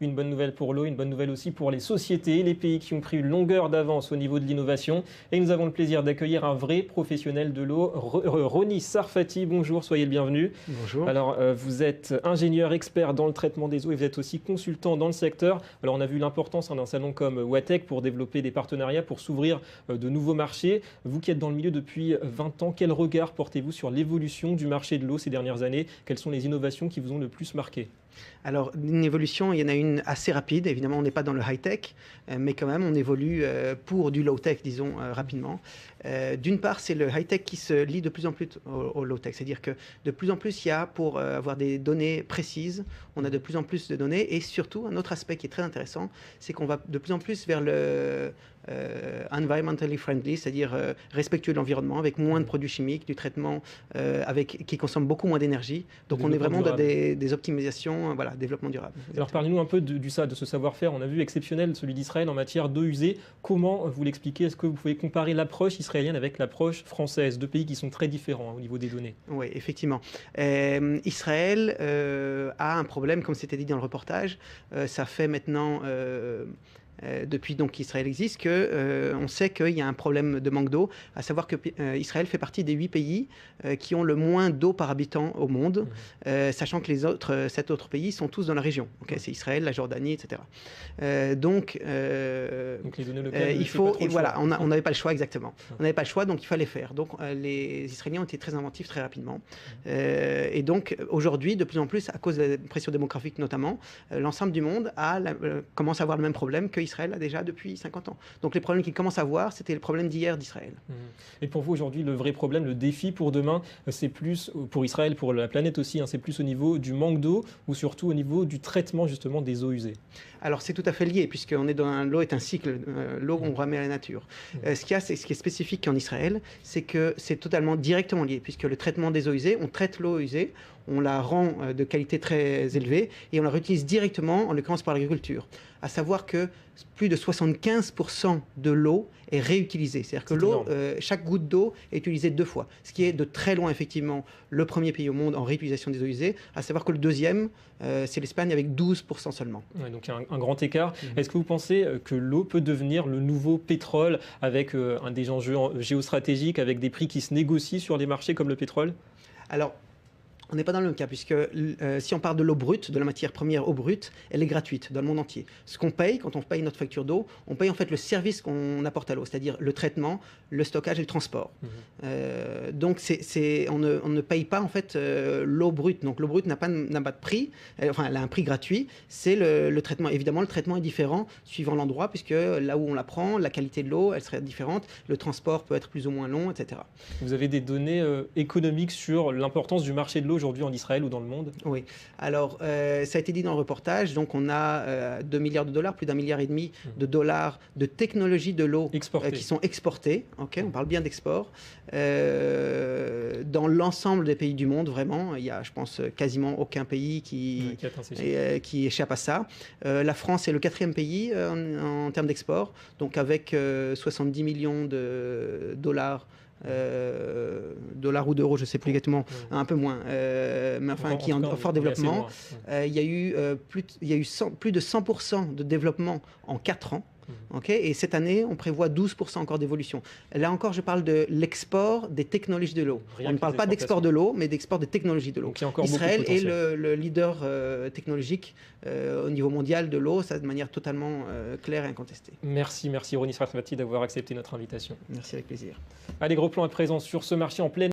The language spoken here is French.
Une bonne nouvelle pour l'eau, une bonne nouvelle aussi pour les sociétés, les pays qui ont pris une longueur d'avance au niveau de l'innovation. Et nous avons le plaisir d'accueillir un vrai professionnel de l'eau, Roni Sarfati. Bonjour, soyez le bienvenu. Bonjour. Alors, vous êtes ingénieur expert dans le traitement des eaux et vous êtes aussi consultant dans le secteur. Alors, on a vu l'importance d'un salon comme Wattec pour développer des partenariats, pour s'ouvrir de nouveaux marchés. Vous qui êtes dans le milieu depuis 20 ans, quel regard portez-vous sur l'évolution du marché de l'eau ces dernières années? Quelles sont les innovations qui vous ont le plus marqué? Alors, une évolution, il y en a une assez rapide. Évidemment, on n'est pas dans le high-tech, mais quand même, on évolue pour du low-tech, disons, rapidement. D'une part, c'est le high-tech qui se lie de plus en plus au low-tech. C'est-à-dire que de plus en plus, il y a, pour avoir des données précises, on a de plus en plus de données. Et surtout, un autre aspect qui est très intéressant, c'est qu'on va de plus en plus vers le environmentally friendly, c'est-à-dire respectueux de l'environnement, avec moins de produits chimiques, du traitement qui consomme beaucoup moins d'énergie. Donc, on est vraiment dans des optimisations, voilà, développement durable. Exactement. Alors, parlez-nous un peu de ce savoir-faire. On a vu exceptionnel celui d'Israël en matière d'eau usée. Comment vous l'expliquez? Est-ce que vous pouvez comparer l'approche israélienne avec l'approche française? Deux pays qui sont très différents au niveau des données. Oui, effectivement. Israël a un problème, comme c'était dit dans le reportage. Ça fait maintenant... depuis donc qu'Israël existe, on sait qu'il y a un problème de manque d'eau, à savoir que Israël fait partie des 8 pays qui ont le moins d'eau par habitant au monde, sachant que les 7 autres pays sont tous dans la région. Okay, c'est Israël, la Jordanie, etc. Donc les données locales, il faut, et voilà, on n'avait pas le choix exactement. On n'avait pas le choix, donc il fallait faire. Donc les Israéliens ont été très inventifs très rapidement. Et donc aujourd'hui, de plus en plus, à cause de la pression démographique notamment, l'ensemble du monde commence à avoir le même problème que Israël a déjà depuis 50 ans. Donc les problèmes qu'ils commencent à voir, c'était le problème d'hier d'Israël. Et pour vous aujourd'hui, le vrai problème, le défi pour demain, c'est plus, pour Israël, pour la planète aussi, c'est plus au niveau du manque d'eau ou surtout au niveau du traitement justement des eaux usées? Alors c'est tout à fait lié, puisque l'eau est un cycle, l'eau on remet à la nature. Ce qui est spécifique en Israël, c'est que c'est totalement directement lié, puisque le traitement des eaux usées, on traite l'eau usée, on la rend de qualité très élevée et on la réutilise directement, en l'occurrence par l'agriculture. À savoir que plus de 75% de l'eau est réutilisée. C'est-à-dire que l'eau, chaque goutte d'eau est utilisée 2 fois, ce qui est de très loin effectivement le premier pays au monde en réutilisation des eaux usées, à savoir que le deuxième, c'est l'Espagne avec 12% seulement. Ouais, donc un grand écart. Est-ce que vous pensez que l'eau peut devenir le nouveau pétrole avec des enjeux géostratégiques, avec des prix qui se négocient sur les marchés comme le pétrole? Alors, on n'est pas dans le même cas, puisque si on parle de l'eau brute, de la matière première eau brute, elle est gratuite dans le monde entier. Ce qu'on paye, quand on paye notre facture d'eau, on paye en fait le service qu'on apporte à l'eau, c'est-à-dire le traitement, le stockage et le transport. Donc on ne paye pas en fait l'eau brute. Donc l'eau brute n'a pas de prix, enfin elle a un prix gratuit, c'est le traitement. Évidemment, le traitement est différent suivant l'endroit, puisque là où on la prend, la qualité de l'eau, elle serait différente, le transport peut être plus ou moins long, etc. Vous avez des données économiques sur l'importance du marché de l'eau aujourd'hui en Israël ou dans le monde? Oui. Alors, ça a été dit dans le reportage. Donc, on a 2 milliards de dollars, plus d'1,5 milliard de dollars de technologies de l'eau qui sont exportées. Okay, on parle bien d'export. Dans l'ensemble des pays du monde, vraiment, il y a, je pense, quasiment aucun pays qui échappe à ça. La France est le 4e pays en termes d'export, donc avec 70 millions de dollars. Dollars ou d'euros, je ne sais plus exactement, un peu moins, mais enfin qui est en fort développement. Il y a eu plus de 100% de développement en 4 ans. Okay, et cette année, on prévoit 12% encore d'évolution. Là encore, je parle de l'export des technologies de l'eau. On ne parle pas d'export de l'eau, mais d'export des technologies de l'eau. Israël est le leader technologique au niveau mondial de l'eau, ça de manière totalement claire et incontestée. Merci Roni Sarfati d'avoir accepté notre invitation. Merci, avec plaisir. Allez, gros plan à présent sur ce marché en pleine